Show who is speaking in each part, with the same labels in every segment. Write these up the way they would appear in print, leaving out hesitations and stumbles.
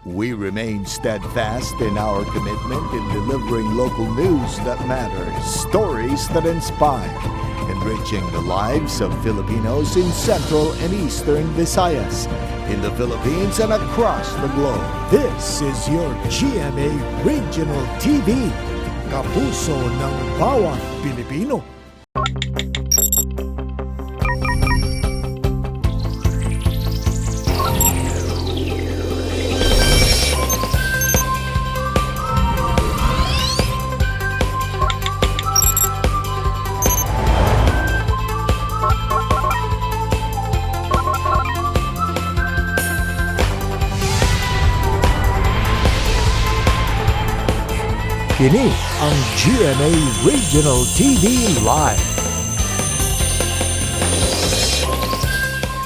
Speaker 1: We remain steadfast in our commitment in delivering local news that matters, stories that inspire, enriching the lives of Filipinos in Central and Eastern Visayas, in the Philippines and across the globe. This is your GMA Regional TV, kapuso ng bawat Pilipino. Kini ang GMA Regional TV Live.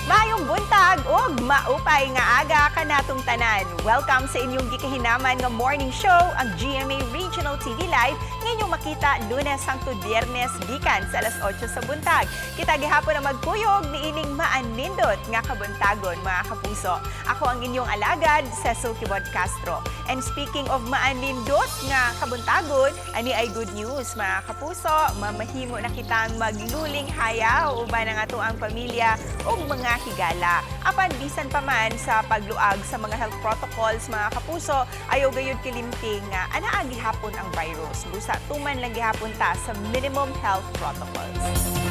Speaker 2: Mayong buntag ug maupay nga aga kanatong tanan. Welcome sa inyong gikahinaman nga morning show, ang GMA Regional TV Live. Ngayong makita Lunes hangtod Biyernes gikan sa alas 8 sa buntag. Kita gihapon na magkuyog niining maanindot nga kabuntagon mga kapuso. Ako ang inyong alagad, Cecil Kibod Castro. And speaking of maanindot nga kabuntagon, ani ay good news mga kapuso. Mamahimo na kitang magluling hayaw uban ang ato ang pamilya ug mga higala. Apan bisan pa man sa pagluag sa mga health protocols mga kapuso, ayaw gayud kilimting nga anaa gihapon ang virus. Busa tuman lang gihapon ta sa minimum health protocols.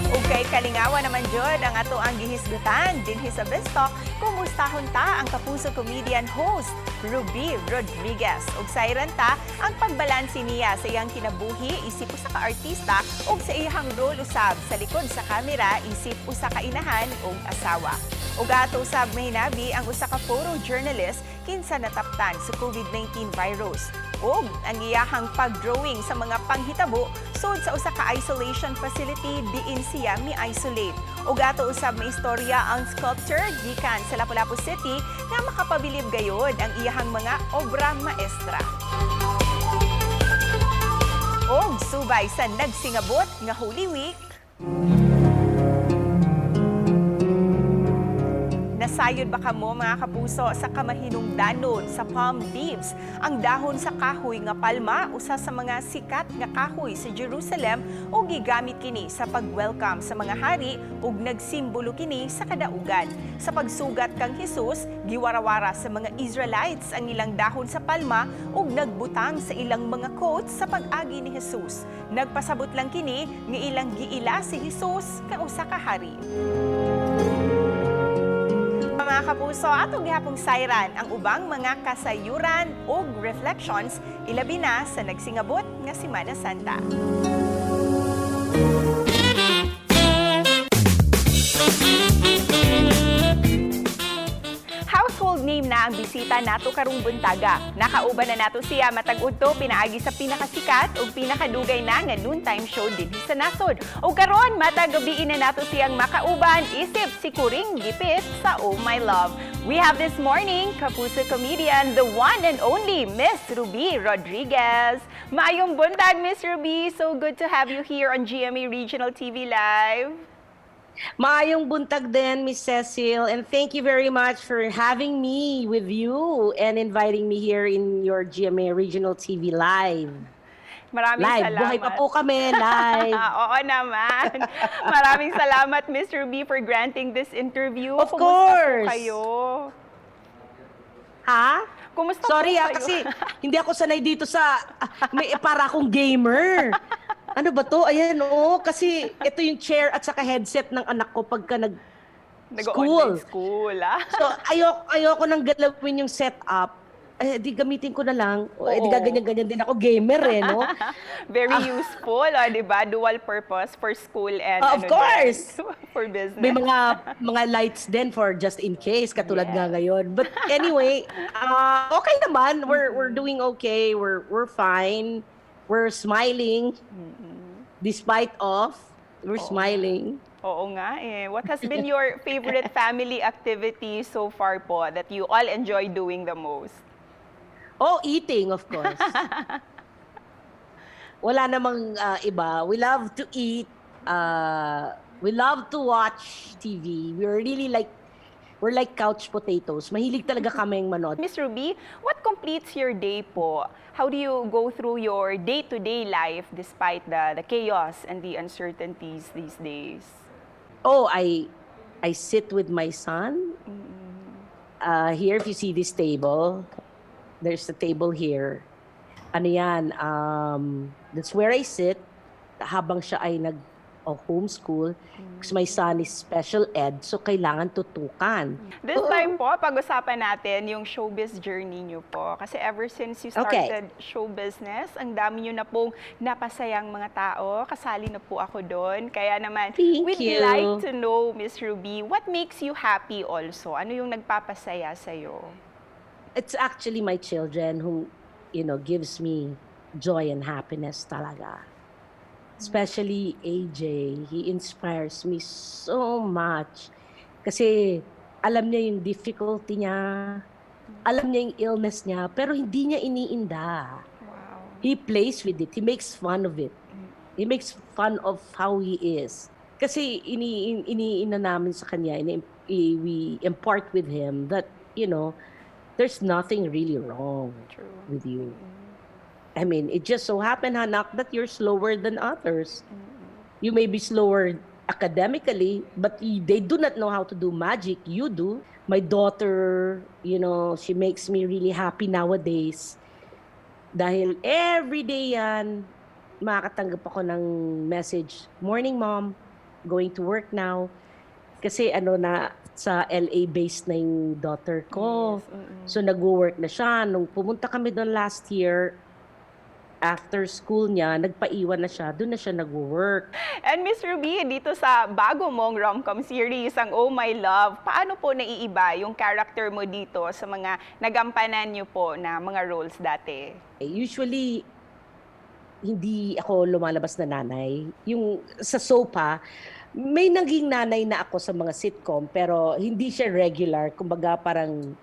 Speaker 2: Ug kay kalingawa naman jud ang ato ang gihisgutan dinhi sa Bestok, kumustahon ta ang kapuso comedian host Ruby Rodriguez. Ug sayran ta ang pagbalanse niya sa iyang kinabuhi isip usa ka artista ug sa iyang role usab sa likod sa kamera isip usa ka inahan ug asawa. Ug ato usab mahinabi ang usa ka photojournalist kinsa nataptan sa COVID-19 virus. Ug ang iyahang pag-drawing sa mga panghitabo sud sa usa ka isolation facility diin siya mi-isolate. Ug ato usab may istorya ang sculptor gikan sa Lapu-Lapu City nga makapabilib gayod ang iyahang mga obra maestra. Og subay sa nagsingabot nga Holy Week, nasayod ba kamo mga kapuso sa kamahinungdanon sa palm leaves? Ang dahon sa kahoy nga palma, usa sa mga sikat nga kahoy sa Jerusalem o gigamit kini sa pag-welcome sa mga hari ug nagsimbolo kini sa kadaugan. Sa pagsugat kang Hesus, giwarawara sa mga Israelites ang ilang dahon sa palma ug nagbutang sa ilang mga coats sa pag-agi ni Hesus. Nagpasabot lang kini nga ilang giila si Hesus nga usa ka hari. Mga kapuso, atong gihapong sayran ang ubang mga kasayuran ug reflections ilabi na sa nagsingabot nga Semana Santa. Household name na ang bisita nato karong buntaga. Nakauban na nato siya matag udto pinaagi sa pinakasikat ug pinakadugay na nga noontime show dinhi sa nasod. Ug karon matag gabi na nato siyang makauban isip si Kuring Gipit sa Oh My Love. We have this morning kapuso comedian, the one and only Miss Ruby Rodriguez. Maayong buntag, Miss Ruby. So good to have you here on GMA Regional TV Live.
Speaker 3: Maayong buntag din, Miss Cecil, and thank you very much for having me with you and inviting me here in your GMA Regional TV Live.
Speaker 2: Maraming
Speaker 3: live.
Speaker 2: salamat.
Speaker 3: Buhay pa po kami, live.
Speaker 2: Oo naman. Maraming salamat, Miss Ruby, for granting this interview.
Speaker 3: Of
Speaker 2: Kumusta
Speaker 3: course.
Speaker 2: po kayo?
Speaker 3: Ha?
Speaker 2: Kumusta
Speaker 3: Sorry
Speaker 2: po kayo?
Speaker 3: kasi hindi ako sanay dito sa, may para akong gamer. Ano ba to? Ayan, kasi ito yung chair at saka headset ng anak ko pagka
Speaker 2: Nag-online school, ah?
Speaker 3: So, ayoko nang galawin yung setup. Di gamitin ko na lang. Di gaganyan-ganyan din ako. Gamer no?
Speaker 2: Very useful, di ba? Dual purpose for school and
Speaker 3: of course!
Speaker 2: for business.
Speaker 3: May mga lights din for just in case, katulad nga ngayon. But anyway, okay naman. We're doing okay. We're fine. We're smiling. Despite of, we're smiling.
Speaker 2: Oo nga eh. What has been your favorite family activity so far po that you all enjoy doing the most?
Speaker 3: Oh, eating, of course. Wala namang iba. We love to eat. We love to watch TV. We're really like We're like couch potatoes. Mahilig talaga kaming manood.
Speaker 2: Miss Ruby, what completes your day po? How do you go through your day-to-day life despite the chaos and the uncertainties these days?
Speaker 3: Oh, I sit with my son. Here, if you see this table, there's a table here. Ano yan? That's where I sit habang siya ay homeschool. Because my son is special ed, so kailangan tutukan.
Speaker 2: This time po, pag-usapan natin yung showbiz journey niyo po. Kasi ever since you started show business, ang dami niyo na pong napasayang mga tao. Kasali na po ako doon. Kaya naman, we'd like to know, Miss Ruby, what makes you happy also? Ano yung nagpapasaya sa'yo?
Speaker 3: It's actually my children who, gives me joy and happiness talaga. Especially AJ, he inspires me so much. Kasi alam niya yung difficulty niya, alam niya yung illness niya, pero hindi niya iniinda.
Speaker 2: Wow.
Speaker 3: He plays with it, he makes fun of it. He makes fun of how he is. Kasi iniina namin sa kanya, we impart with him that, there's nothing really wrong with you. I mean, it just so happened, Hanak, that you're slower than others. You may be slower academically, but they do not know how to do magic. You do. My daughter, she makes me really happy nowadays. Dahil every day yan, makakatanggap ako ng message, "Morning, Mom. Going to work now." Kasi sa LA based na yung daughter ko. So nag-work na siya. Nung pumunta kami doon last year, after school niya, nagpaiwan na siya, doon na siya nag-work.
Speaker 2: And Miss Ruby, dito sa bago mong rom-com series, ang Oh My Love, paano po naiiba yung character mo dito sa mga nagampanan niyo po na mga roles dati?
Speaker 3: Usually, hindi ako lumalabas na nanay. Yung sa soap may naging nanay na ako sa mga sitcom, pero hindi siya regular. Kumbaga parang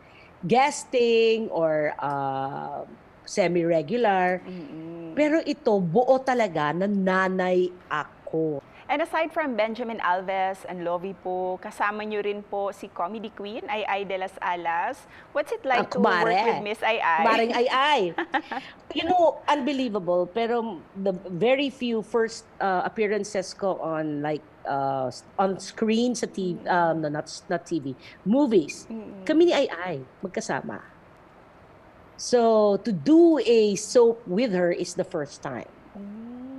Speaker 3: guesting or semi-regular. Pero ito, buo talaga na nanay ako.
Speaker 2: And aside from Benjamin Alves and Lovie po, kasama niyo rin po si comedy queen, Ay de las Alas. What's it like to work with Miss Ay?
Speaker 3: Maring Ay. Unbelievable. Pero the very few first appearances ko on on screen sa TV, no, not TV, movies. Kami ni Ay, magkasama. So, to do a soap with her is the first time.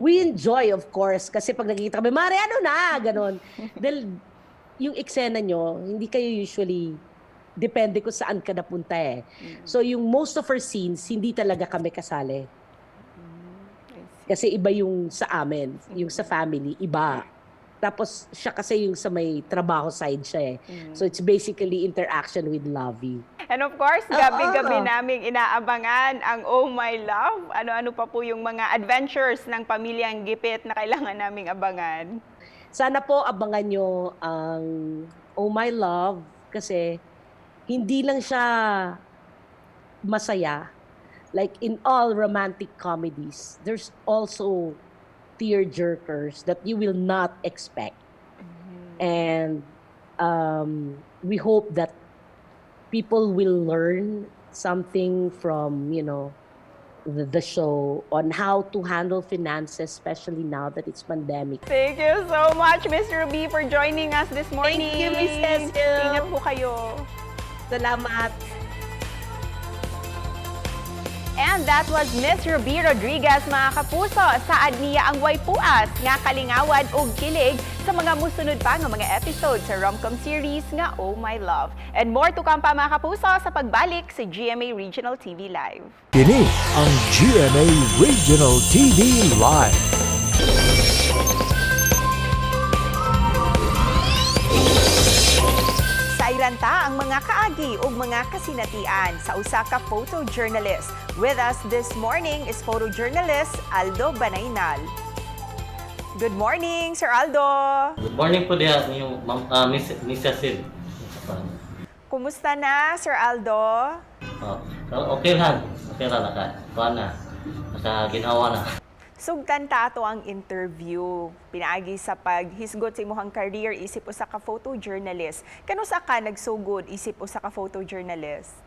Speaker 3: We enjoy, of course, kasi pag nakikita kami, "Mare, ano na?" Ganon. Dahil yung eksena nyo, hindi kayo usually, depende kung saan ka napunta eh. So, yung most of her scenes, hindi talaga kami kasali. Kasi iba yung sa amin, yung sa family, iba. Tapos, siya kasi yung sa may trabaho side siya eh. So, it's basically interaction with Lovie.
Speaker 2: And of course, gabi-gabi naming inaabangan ang Oh My Love. Ano-ano pa po yung mga adventures ng pamilyang Gipit na kailangan naming abangan?
Speaker 3: Sana po abangan nyo ang Oh My Love kasi hindi lang siya masaya. Like in all romantic comedies, there's also tear-jerkers that you will not expect. And we hope that people will learn something from, the show on how to handle finances, especially now that it's pandemic.
Speaker 2: Thank you so much, Miss Ruby, for joining us this morning.
Speaker 3: Thank you, Miss Cecil.
Speaker 2: Ingat po kayo.
Speaker 3: Salamat.
Speaker 2: And that was Miss Ruby Rodriguez, mga kapuso. Saad niya ang way puas nga kalingawan o kilig sa mga musunod pa ng mga episodes sa rom-com series nga Oh My Love. And more to come pa, mga kapuso, sa pagbalik sa GMA Regional TV Live.
Speaker 1: Kini ang GMA Regional TV Live.
Speaker 2: Sairanta ang mga kaagi o mga kasinatian sa usa ka photojournalist. With us this morning is photojournalist Aldo Banaynal. Good morning, Sir Aldo.
Speaker 4: Good morning po diya yung Miss Cecil.
Speaker 2: Kumusta na, Sir Aldo?
Speaker 4: Okay lang. Okay lang. Naka ginawa na.
Speaker 2: Sugdan ta ato ang interview. Pinaagi sa paghisgot sa imong career isip usa ka photojournalist. Kanusa ka nagsugod isip usa ka photojournalist?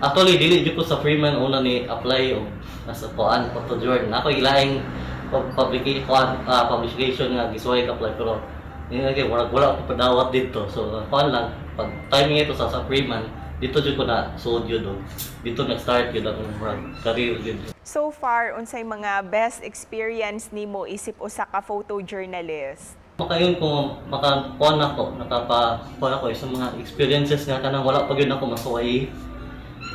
Speaker 4: Actually, dili jud ko sa Freeman una ni apply o nasa kuan photojournal. Ako ilaing publication nga gisuway ka apply pero wala ko padawat dito. So kuan lang pag timing ito sa Freeman dito jud ko na suod yun. Dito nag-start yun ang career yun.
Speaker 2: So far, unsay mga best experience nimo isip usa ka photojournalist?
Speaker 4: Makayon ko makakuan ako, nakapakuan ako sa mga experiences nga kanang wala pa gyud ako masuway.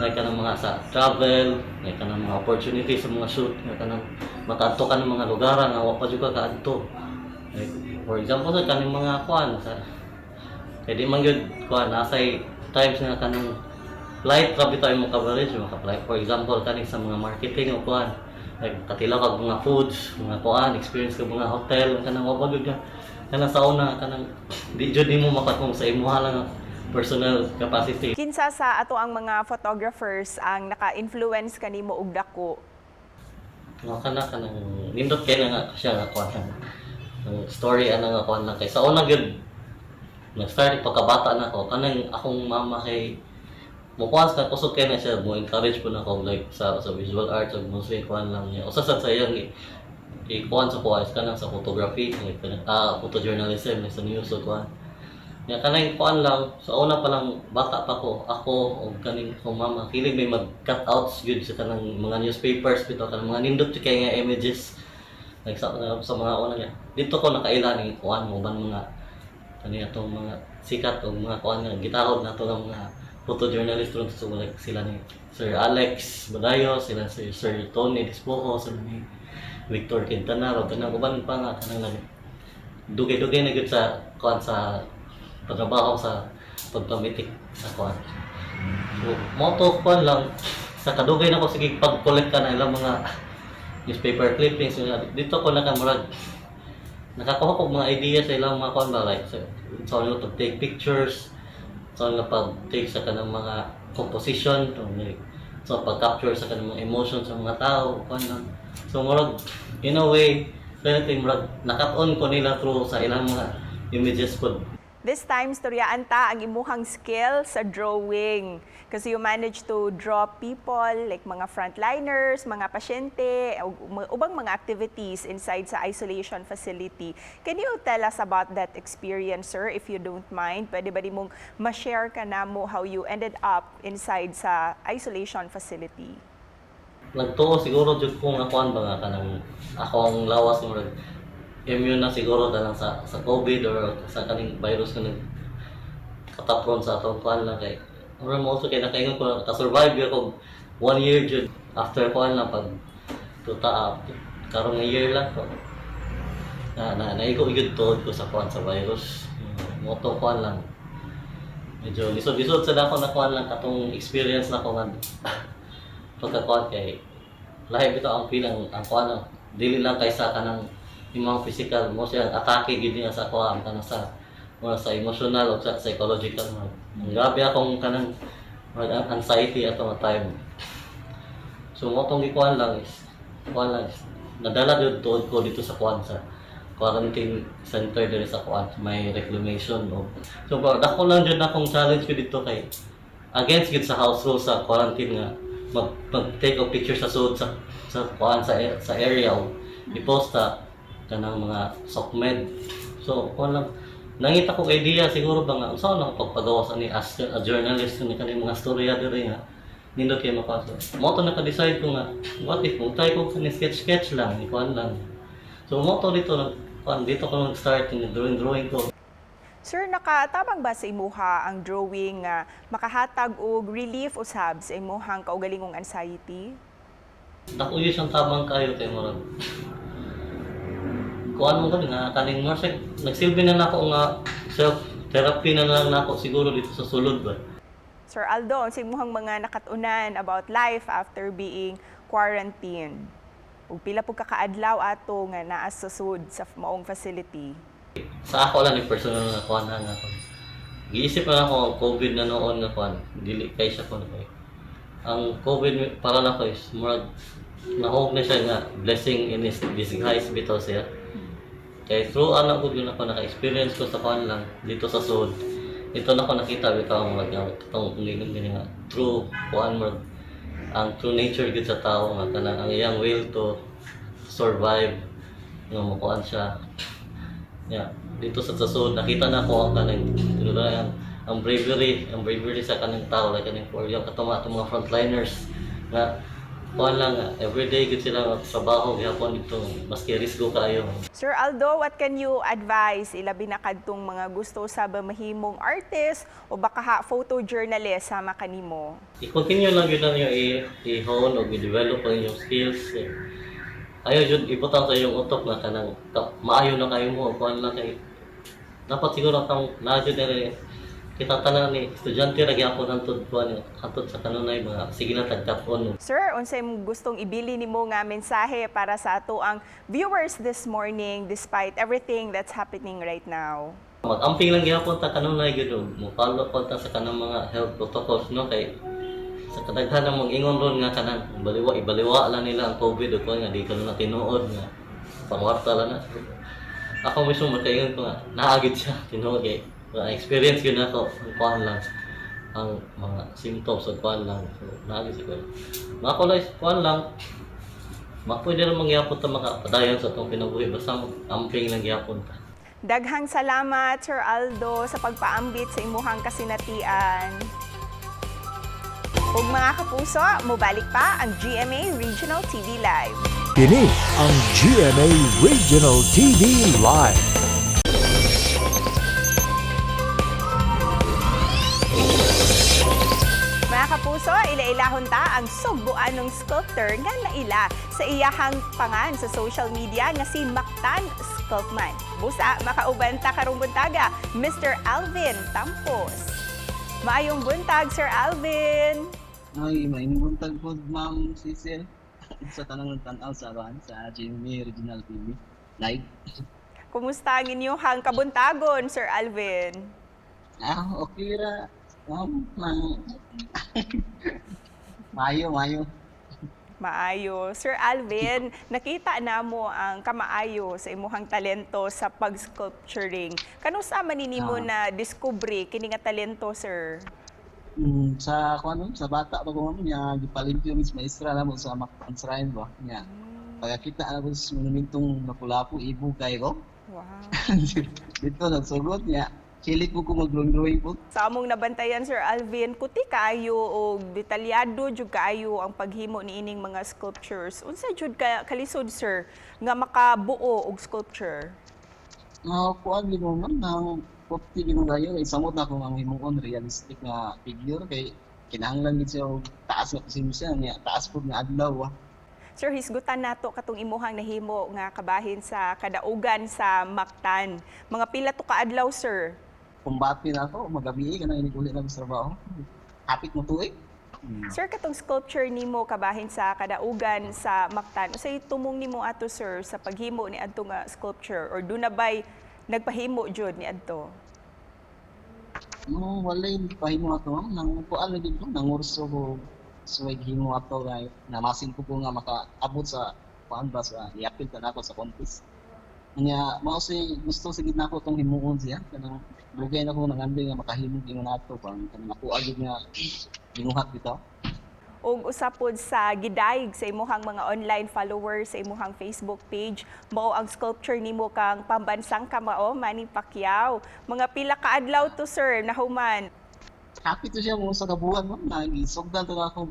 Speaker 4: Like kanang mga sa travel, like kanang mga opportunities sa mga shoot, nga kanang makaadto ka ng mga lugar nga wa pa jud ka kaadto. Like for example sa kanang mga kuan sa kaya di man gyud kuan asay times nga kanang light grabe tayo mo coverage maka-apply. For example kaning sa mga marketing o kuan like katilaw kag mga foods, mga kuan experience kag mga hotel kanang wa pa gyud ka kanang sa una kanang di jud nimo makatong sa imuha lang personal capacity.
Speaker 2: Kinsa sa ato ang mga photographers ang naka-influence kanimo og dako?
Speaker 4: Kanang nindot kay nga siya nga kuan ang story ana nga kuan lang kay sa una gyud nag-start pagkabata na ako kanang akong mama kay mukuha sa kusog kay na siya mo encourage po na ako like sa visual arts ug mostly kuan lang niya usa sa sayang kuan sa kuha kanang sa photography like photojournalism sa news ug kuan nya kanang kuan lang sa una pa lang bata pa ko ako ug kaning kong mama kilig may mag cutouts gyud sa kanang mga newspapers bitaw kanang mga nindot kay nga images like sa mga una niya dito ko nakaila ni kuan mo ban mga kani atong mga sikat o mga kuan nga gitahod nato ng mga photojournalist ron so like sila ni Sir Alex Badayo, sila si Sir Tony Dispojo, sila ni Victor Quintana, o kanang uban pa nga kanang dugay-dugay na gyud sa kuan sa pagtrabaho sa pagpamitik sa kuan. So moto kuan lang sa kadugay na ko sige pag-collect ka na ilang mga newspaper clippings dito ko nakamurag nakakuha ko mga idea sa ilang mga kuan ba like so ano to take pictures so nga pag-take sa kanang mga composition so pag-capture sa kanang mga emotions sa mga tao kuan lang so murag in a way kaya murag nakat-on ko nila through sa ilang mga images po.
Speaker 2: This time, storyaan ta ang imuhang skill sa drawing. Kasi you manage to draw people, like mga frontliners, mga pasyente, ubang mga activities inside sa isolation facility. Can you tell us about that experience, sir, if you don't mind? Pwede ba di mong ma-share ka na mo how you ended up inside sa isolation facility?
Speaker 4: Nagtuo siguro jud ko nga kuan ba nga kanang akong lawas mo immune na siguro dalang sa COVID or sa kaning virus nga katapron sa atong kuan lang kay or mo also kay nakaingon ko naka-survive ako 1 year jud after kuan lang pag tuta karong nga year lang ko naigo gyud tuod ko sa kuan sa virus mo to kuan lang medyo lisod-lisod sa dako na kuan lang katong experience na ko nga pagkakuan kay lahi bitaw ang feeling ang kuan dili lang kaysa kanang yung mga physical mo siya atake gid niya sa kuha kanang sa emotional o sa psychological grabe akong kanang anxiety at mga time so mo tong gikuan lang is nadala jud tuod ko dito sa kuan sa quarantine center diri sa kuan may reclamation o so dako lang jud akong challenge ko dito kay against gid sa house rules sa quarantine nga mag-take of pictures sa suod sa kuan sa area o iposta kanang mga SOCMED. So, kung lang, nangita ko idea siguro ba nga, saan ako pagpagawas ani as a journalist ni kaning mga storya diri nga, nindot kayo mapasok. Mo to naka-decide ko nga, what if kung try ko kani sketch lang, ikuan lang. So, mo to dito ko nag-start in drawing ko.
Speaker 2: Sir, nakatabang ba sa imuha ang drawing makahatag og relief usab sa imuhang kaugalingong anxiety?
Speaker 4: Dako yun siyang tabang kayo kay Morag. Kuan mo nga kaning more nagsilbi na nako nga self-therapy na lang nako siguro dito sa sulod ba.
Speaker 2: Sir Aldo, sa imuhang mga nakatunan about life after being quarantined. Ug pila pud kakaadlaw ato nga naa sa sud sa maong facility.
Speaker 4: Sa ako lang ni personal na kuan nga ako. Giisip na ako ang COVID na noon nga kuan, dili kay siya kuan kay. Ang COVID para na ko is murag nahog na siya nga blessing in his disguise bitaw siya. Kaya through anak ko yun ako naka-experience ko sa kuan lang dito sa Sud. Ito na ko nakita bitaw ang itong gini nga true kuan mo ang true nature gid sa tao nga kanang ang iyang will to survive nga makuan siya. Yeah, dito sa Sud nakita na ko ang kanang ang bravery sa kanang tao like kanang for yung katong mga frontliners nga kuan lang everyday gid sila trabaho gyapon dito maski risgo kayo.
Speaker 2: Sir Aldo, what can you advise ilabi na kadtong mga gusto sa mahimong artist o baka photojournalist sama kanimo?
Speaker 4: I-continue lang yun na yung i-hone o i-develop ang inyong skills. Ayaw yun, ibutang sa iyong utok na kanang maayo na kayo mo, kuhan lang kayo. Dapat siguro kang na-adyo na rin. Kita tanan ni estudyante ra gyapon hantod sa kanunay mga sige na tagtapon.
Speaker 2: Sir, unsay mong gustong ibili nimo nga mensahe para sa ato ang viewers this morning despite everything that's happening right now?
Speaker 4: Mag-amping lang gyapon ta kanunay gyud mo follow po ta sa kanang mga health protocols no kay sa kadaghanan mong ingon ron nga kanang ibaliwa lang nila ang COVID o nga di ka na tinuod nga pangwarta lang na. Ako mismo makaingon ko nga naagid siya tinuod kay experience yun ako ang kuhan lang ang mga symptoms o kuhan lang so naagid siguro mga kulay kuhan lang pwede na mangyapon ta mga padayon sa itong pinabuhi basta amping lang gyapon ta.
Speaker 2: Daghang salamat Sir Aldo sa pagpaambit sa imuhang kasinatian. Ug mga kapuso, mubalik pa ang GMA Regional TV Live.
Speaker 1: Kini ang GMA Regional TV Live.
Speaker 2: Mga kapuso, ila-ilahon ta ang sugbuan ng sculptor nga naila sa iyahang pangan sa social media nga si Mactan Sculptman. Busa, makauban ta karong buntaga, Mr. Alvin Tampos. Maayong buntag, Sir Alvin.
Speaker 5: Ay, maayong buntag po, Ma'am Cecil. Sa tanang tanaw sa GMA Regional TV Live.
Speaker 2: Kumusta ang inyong kabuntagon, Sir Alvin?
Speaker 5: Okay ra. Mayo.
Speaker 2: Maayo. Sir Alvin, nakita na mo ang kamaayo sa imuhang talento sa pag-sculpturing. Kanusa man ninimo na discovery kini nga talento, sir?
Speaker 5: Sa bata pa ko niya gipalimpyo mis maestra na mo sa Mactan Shrine ba niya. Pagkita na ko sa monumintong Lapu-Lapu ibu kay ko.
Speaker 2: Wow.
Speaker 5: Dito nagsugod niya. Kilit po ko mag-drawing po.
Speaker 2: Sa among nabantayan, Sir Alvin, kuti kaayo o detalyado jud kaayo ang paghimo ni ining mga sculptures. Unsa jud kalisod, sir, nga makabuo og sculpture?
Speaker 5: Kuan din mo man nang kopti din mo gayo isamot na ko ang himong realistic na figure kay kinahanglan gid siya og taas na pasensya niya, taas pud nga adlaw.
Speaker 2: Sir, hisgutan nato katong imuhang nahimo nga kabahin sa kadaugan sa Mactan. Mga pila to ka adlaw, sir?
Speaker 5: Kumbati na ako, magabi ka na iniguli lang sa trabaho. Hapit mo tuig.
Speaker 2: Sir, katong sculpture nimo kabahin sa kadaugan sa Mactan, usay tumong nimo ato, sir, sa paghimo ni adto nga sculpture or do na bay nagpahimo jud ni adto?
Speaker 5: Walay pahimo ato nang kuan lagi ko nang urso ko suway himo ato kay namasin ko nga makaabot sa kuan ba sa iapil ta nako sa contest. Nya mao si gusto sigid nako tong himuon siya kanang lugay na ko nangambi nga makahimo ingon nato pang nakuha gid nga ginuhat bitaw.
Speaker 2: Og usapod sa gidayeg sa imuhang mga online followers sa imuhang Facebook page, mao ang sculpture nimo kang pambansang kamao Manny Pacquiao. Mga pila ka adlaw to, sir, nahuman?
Speaker 5: Happy to siya mo sa kabuhan mo na gisugdan to ako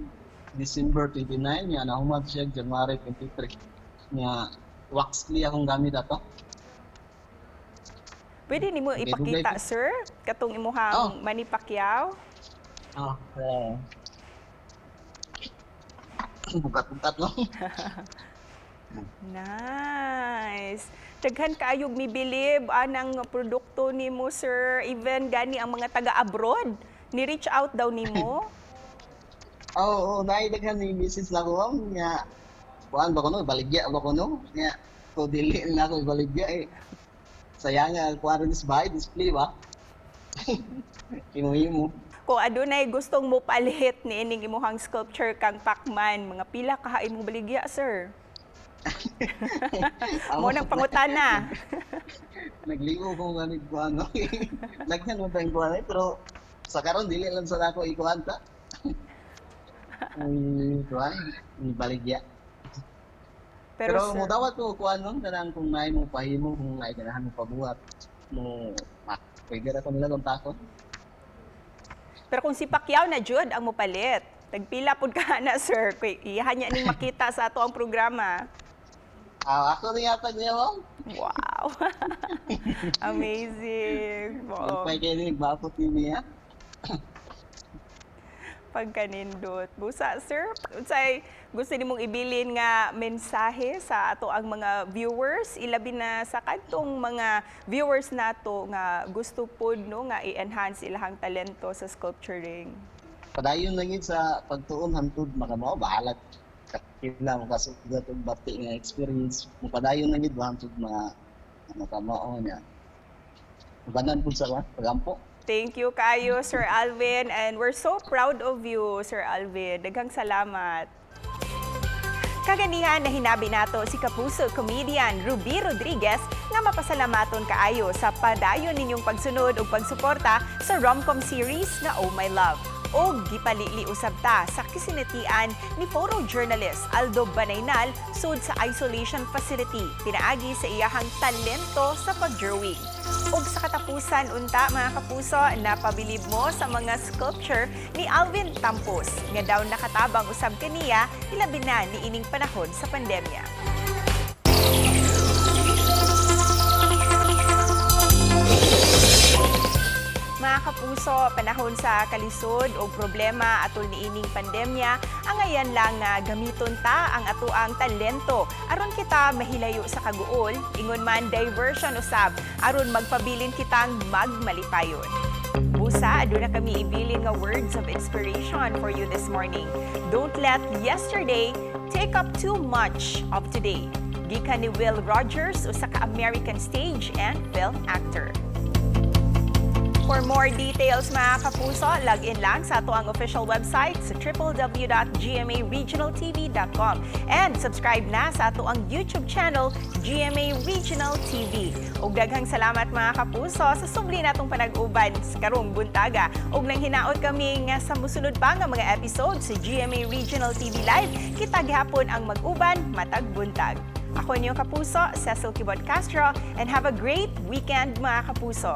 Speaker 5: December 29 nya nahuman siya January 23 nya wax clay akong gamit ato.
Speaker 2: Pwede nimo ipakita, sir, katong imuhang Manny Pacquiao?
Speaker 5: Bukat-bukat lang.
Speaker 2: Nice. Daghan kaayog mibilib anang produkto nimo, sir. Even gani ang mga taga-abroad ni-reach out daw nimo.
Speaker 5: Oo, naidaghan ni message na ko nga kuan ba ko no baligya ba ko no nga ko dili na ako baligya eh. Sayang nga kuan rin sa bahay display ba. Himo.
Speaker 2: kung adunay gustong mo palit ni ining imuhang sculpture kang Pacman, mga pila ka imong baligya, sir? Mo nang pangutana.
Speaker 5: Nagligo ko nga nito ano. Lagyan mo tayong kuhan pero sa karon dili lang sa ako ikuhan ta. Ay, kuhan, baligya. Pero mo dawat ko kuhan nun, kanang kung may mo pahimo, kung may ganahan mo pabuhat, mo pwede ra ko nila kung takot.
Speaker 2: Pero kung si Pacquiao na jud ang mopalit, tagpila pud ka na, sir. Kay iyahan niya ning makita sa ato ang programa.
Speaker 5: Ako rin yata niya mo.
Speaker 2: Wow. Amazing. Oo.
Speaker 5: Pwede kayo rin, bakot niya.
Speaker 2: Pagkanindot. Busa, sir, unsay gusto nimong ibilin nga mensahe sa ato ang mga viewers, ilabi na sa kantong mga viewers nato nga gusto pod no nga i-enhance ilahang talento sa sculpturing.
Speaker 5: Padayon lang yun sa pagtuon hantod makamaw, bahalat. Kakila mo kasugat ang bati nga experience. Padayon lang yun, hantod mga makamaw niya. Banan po sa pagampo.
Speaker 2: Thank you kayo, Sir Alvin, and we're so proud of you, Sir Alvin. Daghang salamat. Kaganihan na hinabi nato si kapuso comedian Ruby Rodriguez nga mapasalamaton kaayo sa padayon ninyong pagsunod ug pagsuporta sa rom-com series nga Oh My Love. O gipalili usab ta sa kisinatian ni photojournalist Aldo Banaynal sud sa isolation facility pinaagi sa iyahang talento sa pag-drawing. Ug sa katapusan unta mga kapuso, napabilib mo sa mga sculpture ni Alvin Tampos nga daw nakatabang usab kaniya ilabi na ni ining panahon sa pandemya. Mga kapuso, panahon sa kalisod o problema atol niining pandemya, ang ayan lang nga gamiton ta ang atoang talento aron kita mahilayo sa kaguol, ingon man diversion usab aron magpabilin kitang magmalipayon. Busa, aduna kami ibilin nga words of inspiration for you this morning. Don't let yesterday take up too much of today. Gikan ni Will Rogers, usa ka American stage and film actor. For more details mga kapuso, log in lang sa ato ang official website sa www.gmaregionaltv.com and subscribe na sa ato ang YouTube channel, GMA Regional TV. Ug daghang salamat mga kapuso sa subli natong panag-uban sa karong buntaga. Ug nang hinaot kami nga sa musunod pa nga mga episode sa GMA Regional TV Live, kita gihapon ang mag-uban matag buntag. Ako niyong kapuso, Cecil Kibot Castro, and have a great weekend mga kapuso.